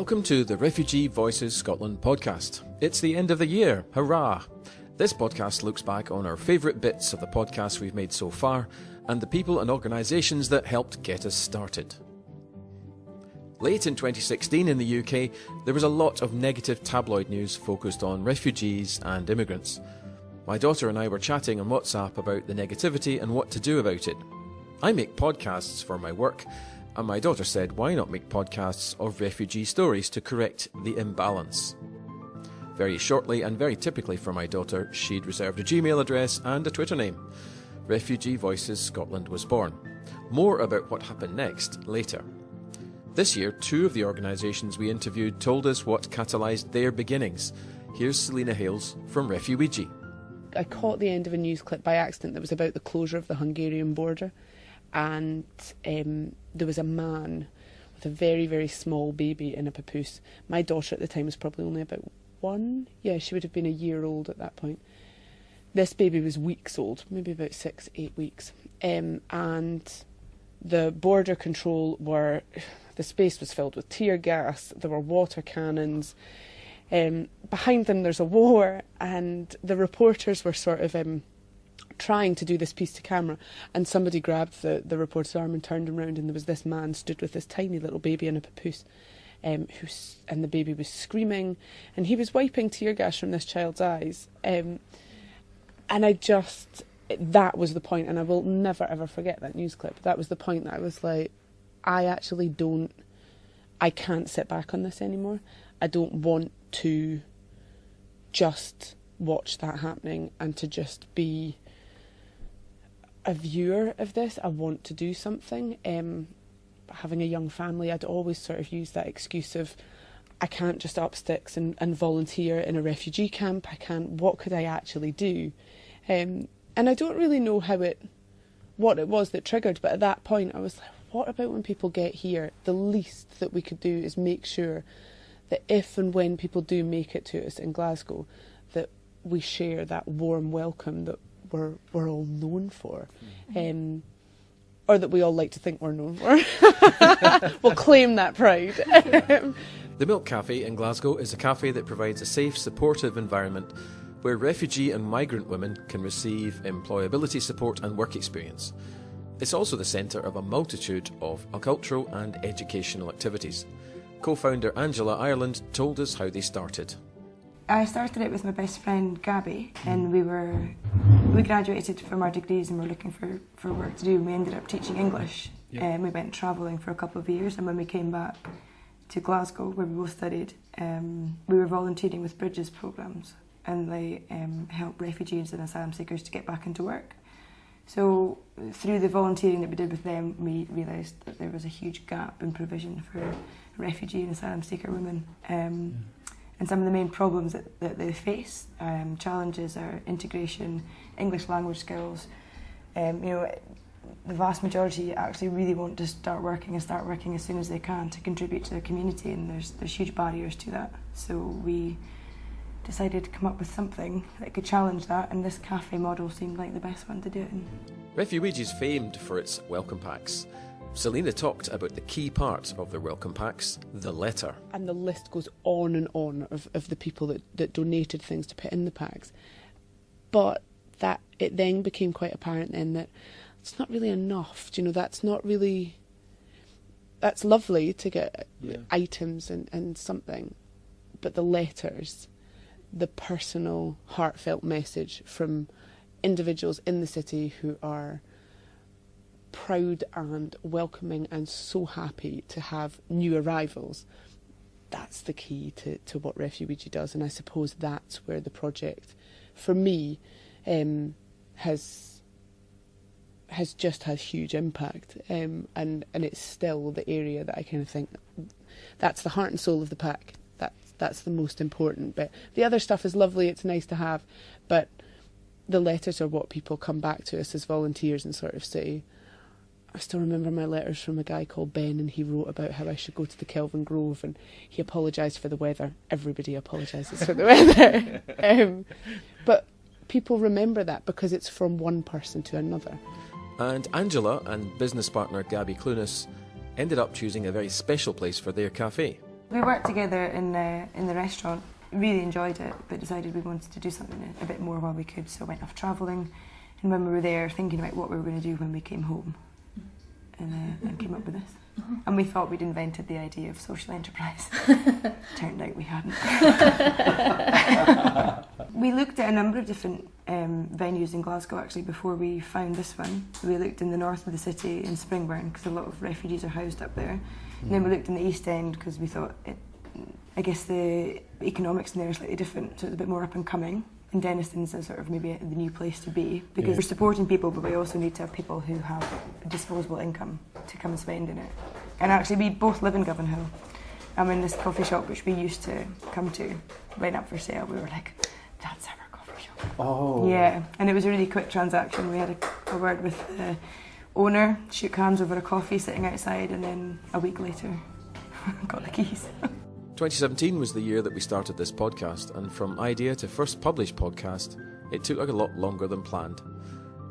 Welcome to the Refugee Voices Scotland podcast. It's the end of the year, hurrah! This podcast looks back on our favourite bits of the podcasts we've made so far and the people and organisations that helped get us started. Late in 2016 in the UK, there was a lot of negative tabloid news focused on refugees and immigrants. My daughter and I were chatting on WhatsApp about the negativity and what to do about it. I make podcasts for my work, and my daughter said, why not make podcasts of refugee stories to correct the imbalance? Very shortly and very typically for my daughter, she'd reserved a Gmail address and a Twitter name. Refugee Voices Scotland was born. More about what happened next later. This year, two of the organisations we interviewed told us what catalysed their beginnings. Here's Selina Hales from refuweegee. I caught the end of a news clip by accident that was about the closure of the Hungarian border, and there was a man with a very, very small baby in a papoose. My daughter at the time was probably only about one. Yeah, she would have been a year old at that point. This baby was weeks old, maybe about 6-8 weeks. And the border control the space was filled with tear gas, there were water cannons. Behind them there's a war, and the reporters were sort of trying to do this piece to camera, and somebody grabbed the reporter's arm and turned him round, and there was this man stood with this tiny little baby in a papoose, and the baby was screaming, and he was wiping tear gas from this child's eyes, and that was the point, and I will never ever forget that news clip. That was the point that I was like, I can't sit back on this anymore. I don't want to just watch that happening and to just be a viewer of this. I want to do something. Having a young family, I'd always sort of use that excuse of, I can't just up sticks and volunteer in a refugee camp. What could I actually do? And I don't really know what it was that triggered, but at that point I was like, what about when people get here? The least that we could do is make sure that if and when people do make it to us in Glasgow, that we share that warm welcome that we're all known for, or that we all like to think we're known for. We'll claim that pride. The Milk Cafe in Glasgow is a cafe that provides a safe, supportive environment where refugee and migrant women can receive employability support and work experience. It's also the centre of a multitude of cultural and educational activities. Co-founder Angela Ireland told us how they started. I started it with my best friend Gabby, and we graduated from our degrees and were looking for work to do. We ended up teaching English, and we went travelling for a couple of years, and when we came back to Glasgow, where we both studied, we were volunteering with Bridges programmes, and they help refugees and asylum seekers to get back into work. So through the volunteering that we did with them, we realised that there was a huge gap in provision for refugee and asylum seeker women. And some of the main problems that they face, challenges are integration, English language skills. The vast majority actually really want to start working as soon as they can to contribute to their community, and there's huge barriers to that. So we decided to come up with something that could challenge that, and this cafe model seemed like the best one to do it in. Refuweegee is famed for its welcome packs. Selina talked about the key part of their welcome packs, the letter. And the list goes on and on of the people that donated things to put in the packs. But that it then became quite apparent then that it's not really enough. That's lovely to get items and something, but the letters, the personal, heartfelt message from individuals in the city who are proud and welcoming and so happy to have new arrivals, that's the key to what refuweegee does. And I suppose that's where the project, for me, has just had huge impact, and it's still the area that I kind of think that's the heart and soul of the pack. That's the most important bit. The other stuff is lovely, it's nice to have, but the letters are what people come back to us as volunteers and sort of say. I still remember my letters from a guy called Ben, and he wrote about how I should go to the Kelvin Grove, and he apologised for the weather. Everybody apologises for the weather. But people remember that because it's from one person to another. And Angela and business partner Gabby Clunas ended up choosing a very special place for their cafe. We worked together in the restaurant, really enjoyed it, but decided we wanted to do something a bit more while we could, so went off travelling. And when we were there, thinking about what we were going to do when we came home, and came up with this. And we thought we'd invented the idea of social enterprise. Turned out we hadn't. We looked at a number of different venues in Glasgow actually before we found this one. We looked in the north of the city in Springburn because a lot of refugees are housed up there. And then we looked in the East End because we thought I guess the economics in there are slightly different, so it's a bit more up and coming. And Denniston's is sort of maybe the new place to be because we're supporting people, but we also need to have people who have disposable income to come and spend in it. And actually, we both live in Govanhill. In this coffee shop, which we used to come to, went up for sale. We were like, "That's our coffee shop." Oh. Yeah, and it was a really quick transaction. We had a word with the owner, shook hands over a coffee sitting outside, and then a week later, got the keys. 2017 was the year that we started this podcast, and from idea to first published podcast, it took a lot longer than planned.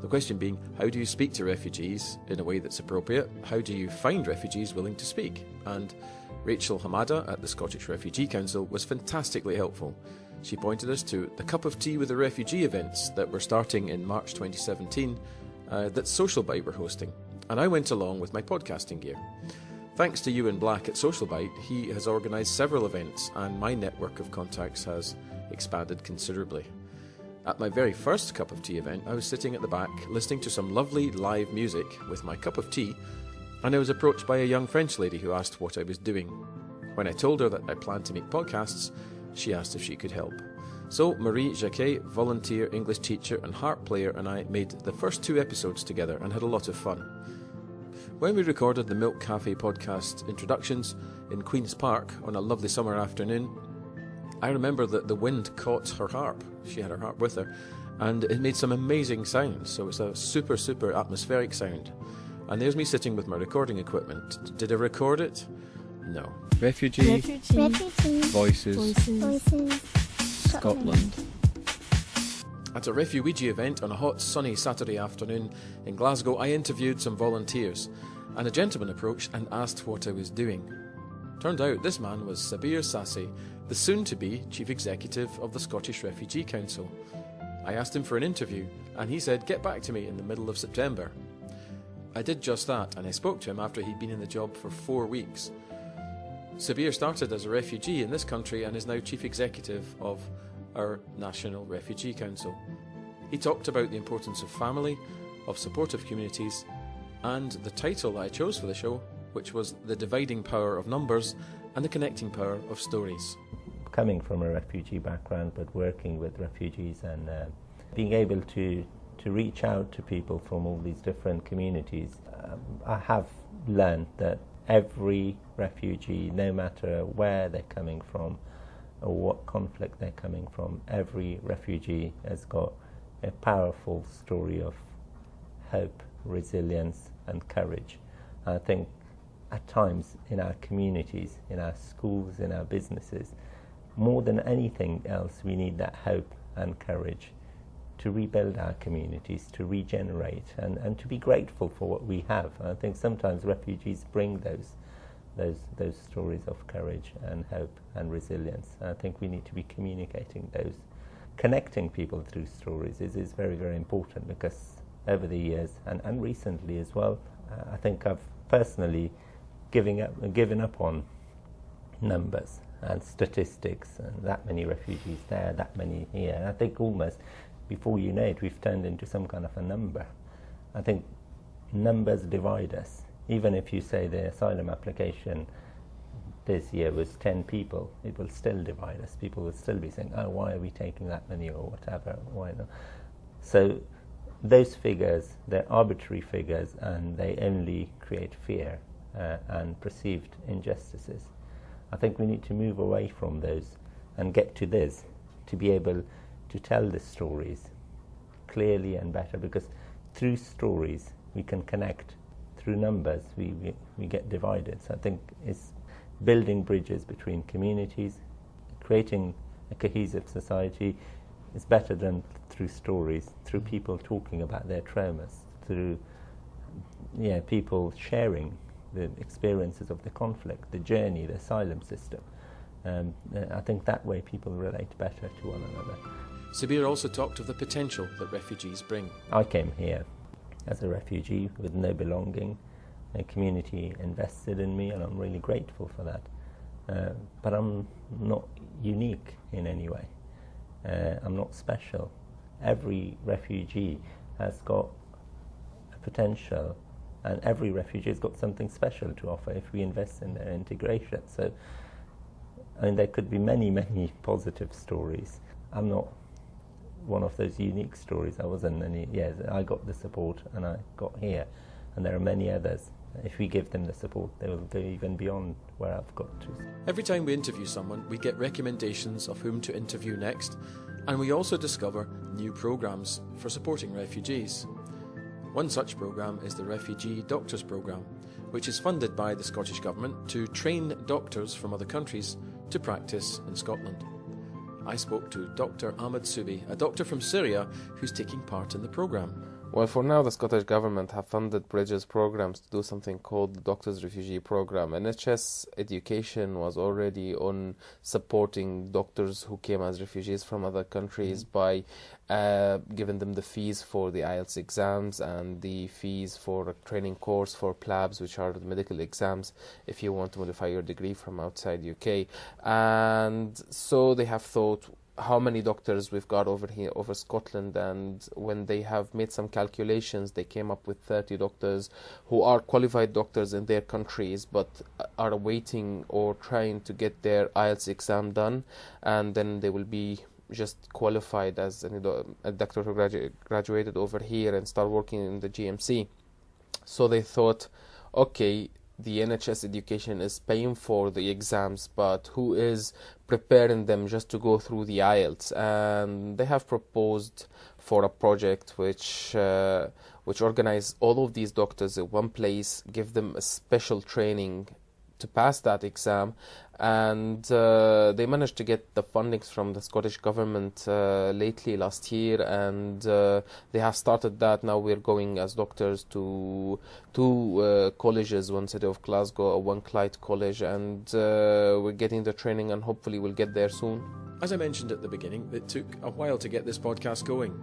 The question being, how do you speak to refugees in a way that's appropriate? How do you find refugees willing to speak? And Rachel Hamada at the Scottish Refugee Council was fantastically helpful. She pointed us to the Cup of Tea with a Refugee events that were starting in March 2017 that Social Bite were hosting, and I went along with my podcasting gear. Thanks to Ewain Black at Social Bite, he has organised several events and my network of contacts has expanded considerably. At my very first Cup of Tea event, I was sitting at the back listening to some lovely live music with my cup of tea, and I was approached by a young French lady who asked what I was doing. When I told her that I planned to make podcasts, she asked if she could help. So Marie Jacquet, volunteer English teacher and harp player, and I made the first 2 episodes together and had a lot of fun. When we recorded the Milk Cafe podcast introductions in Queen's Park on a lovely summer afternoon, I remember that the wind caught her harp. She had her harp with her, and it made some amazing sounds, so it's a super, super atmospheric sound. And there's me sitting with my recording equipment. Did I record it? No. Refugee Voices Scotland. At a refuweegee event on a hot, sunny Saturday afternoon in Glasgow, I interviewed some volunteers, and a gentleman approached and asked what I was doing. Turned out this man was Sabir Sassi, the soon-to-be Chief Executive of the Scottish Refugee Council. I asked him for an interview, and he said, "Get back to me in the middle of September." I did just that, and I spoke to him after he'd been in the job for 4 weeks. Sabir started as a refugee in this country and is now Chief Executive of our National Refugee Council. He talked about the importance of family, of supportive communities, and the title I chose for the show, which was The Dividing Power of Numbers and the Connecting Power of Stories. Coming from a refugee background, but working with refugees and being able to reach out to people from all these different communities, I have learned that every refugee, no matter where they're coming from, or what conflict they're coming from, every refugee has got a powerful story of hope, resilience and courage. I think at times in our communities, in our schools, in our businesses, more than anything else, we need that hope and courage to rebuild our communities, to regenerate and to be grateful for what we have. I think sometimes refugees bring those stories of courage and hope and resilience. I think we need to be communicating those. Connecting people through stories is very, very important, because over the years and recently as well, I think I've personally given up on numbers and statistics and that many refugees there, that many here. And I think almost before you know it, we've turned into some kind of a number. I think numbers divide us. Even if you say the asylum application this year was 10 people, it will still divide us. People will still be saying, "Oh, why are we taking that many?" or whatever. Why not? So those figures, they're arbitrary figures, and they only create fear and perceived injustices. I think we need to move away from those and get to this, to be able to tell the stories clearly and better, because through stories we can connect. Through numbers we get divided. So I think it's building bridges between communities, creating a cohesive society is better than through stories, through people talking about their traumas, through people sharing the experiences of the conflict, the journey, the asylum system. I think that way people relate better to one another. Sabir also talked of the potential that refugees bring. I came here as a refugee with no belonging. The community invested in me, and I'm really grateful for that. But I'm not unique in any way. I'm not special. Every refugee has got a potential, and every refugee has got something special to offer if we invest in their integration. So, I mean, there could be many, many positive stories. I'm not one of those unique stories. I wasn't any. Yes, I got the support and I got here, and there are many others. If we give them the support, they will go even beyond where I've got to. Every time we interview someone, we get recommendations of whom to interview next, and we also discover new programmes for supporting refugees. One such programme is the Refugee Doctors Programme, which is funded by the Scottish Government to train doctors from other countries to practice in Scotland. I spoke to Dr. Ahmed Subeh, a doctor from Syria who's taking part in the programme. Well, for now, the Scottish Government have funded Bridges programs to do something called the Doctors Refugee Program. NHS education was already on supporting doctors who came as refugees from other countries by giving them the fees for the IELTS exams and the fees for a training course for PLABs, which are the medical exams if you want to modify your degree from outside UK. And so they have thought, how many doctors we've got over here, over Scotland, and when they have made some calculations, they came up with 30 doctors who are qualified doctors in their countries but are waiting or trying to get their IELTS exam done, and then they will be just qualified as a doctor who graduated over here and start working in the GMC. So they thought, okay, the NHS education is paying for the exams, but who is preparing them just to go through the IELTS? And they have proposed for a project which organize all of these doctors in one place, give them a special training to pass that exam, and they managed to get the fundings from the Scottish Government lately last year, and they have started that. Now we're going as doctors to two colleges, one city of Glasgow, one Clyde College, and we're getting the training, and hopefully we'll get there soon. As I mentioned at the beginning, it took a while to get this podcast going.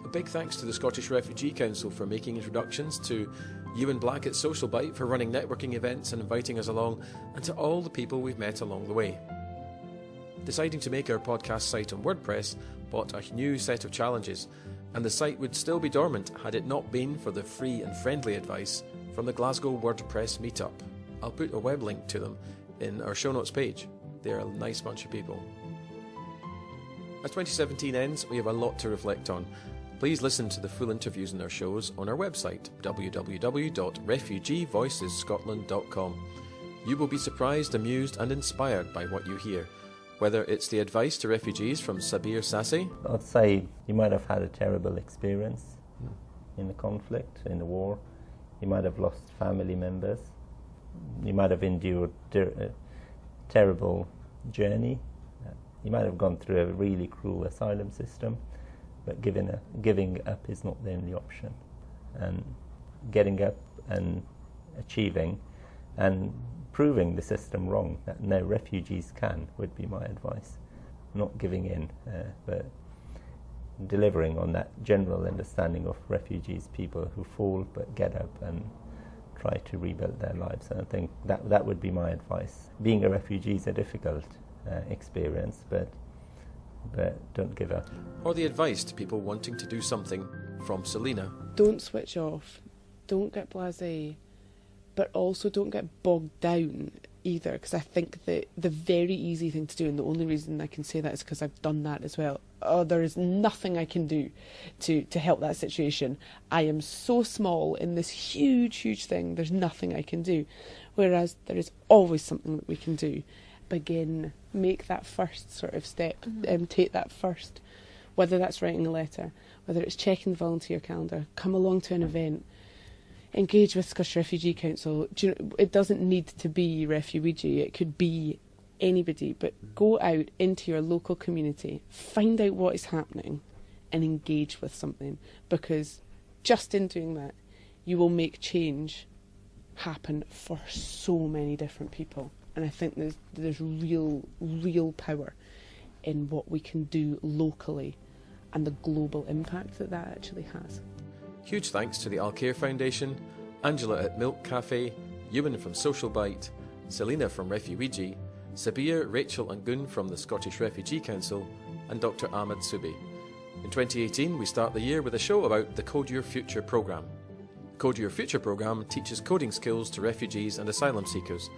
A big thanks to the Scottish Refugee Council for making introductions, to Ewain Black at Social Bite for running networking events and inviting us along, and to all the people we've met along the way. Deciding to make our podcast site on WordPress brought a new set of challenges, and the site would still be dormant had it not been for the free and friendly advice from the Glasgow WordPress meetup. I'll put a web link to them in our show notes page. They're a nice bunch of people. As 2017 ends, we have a lot to reflect on. Please listen to the full interviews in our shows on our website, www.refugeevoicesscotland.com. You will be surprised, amused and inspired by what you hear, whether it's the advice to refugees from Sabir Sassi. I'd say you might have had a terrible experience in the conflict, in the war. You might have lost family members. You might have endured a terrible journey. You might have gone through a really cruel asylum system. But giving up is not the only option. And getting up and achieving and proving the system wrong, that no refugees can, would be my advice. Not giving in, but delivering on that general understanding of refugees, people who fall but get up and try to rebuild their lives. And I think that would be my advice. Being a refugee is a difficult experience, but don't give up. Or the advice to people wanting to do something from Selina. Don't switch off, don't get blasé, but also don't get bogged down either, because I think that the very easy thing to do, and the only reason I can say that is because I've done that as well. There is nothing I can do to help that situation. I am so small in this huge thing, there's nothing I can do. Whereas there is always something that we can do. Begin, make that first sort of step, take that first, whether that's writing a letter, whether it's checking the volunteer calendar, come along to an event, engage with Scottish Refugee Council. Do you know, it doesn't need to be Refuweegee, it could be anybody, but go out into your local community, find out what is happening and engage with something, because just in doing that you will make change happen for so many different people. And I think there's real power in what we can do locally and the global impact that actually has. Huge thanks to the Al-Khair Foundation, Angela at Milk Cafe, Ewain from Social Bite, Selina from Refuweegee, Sabir, Rachel and Gun from the Scottish Refugee Council, and Dr. Ahmed Subeh. In 2018, we start the year with a show about the Code Your Future programme. The Code Your Future programme teaches coding skills to refugees and asylum seekers,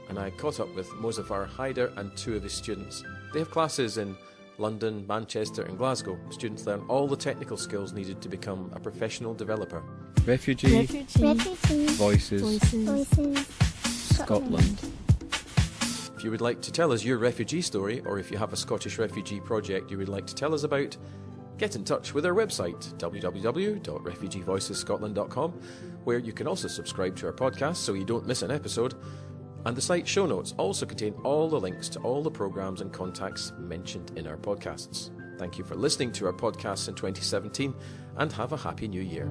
and I caught up with Mozafar Haider and 2 of his students. They have classes in London, Manchester and Glasgow. Students learn all the technical skills needed to become a professional developer. Refugee Voices Scotland. If you would like to tell us your refugee story, or if you have a Scottish refugee project you would like to tell us about, get in touch with our website, www.refugeevoicesscotland.com, where you can also subscribe to our podcast so you don't miss an episode. And the site show notes also contain all the links to all the programmes and contacts mentioned in our podcasts. Thank you for listening to our podcasts in 2017, and have a happy new year.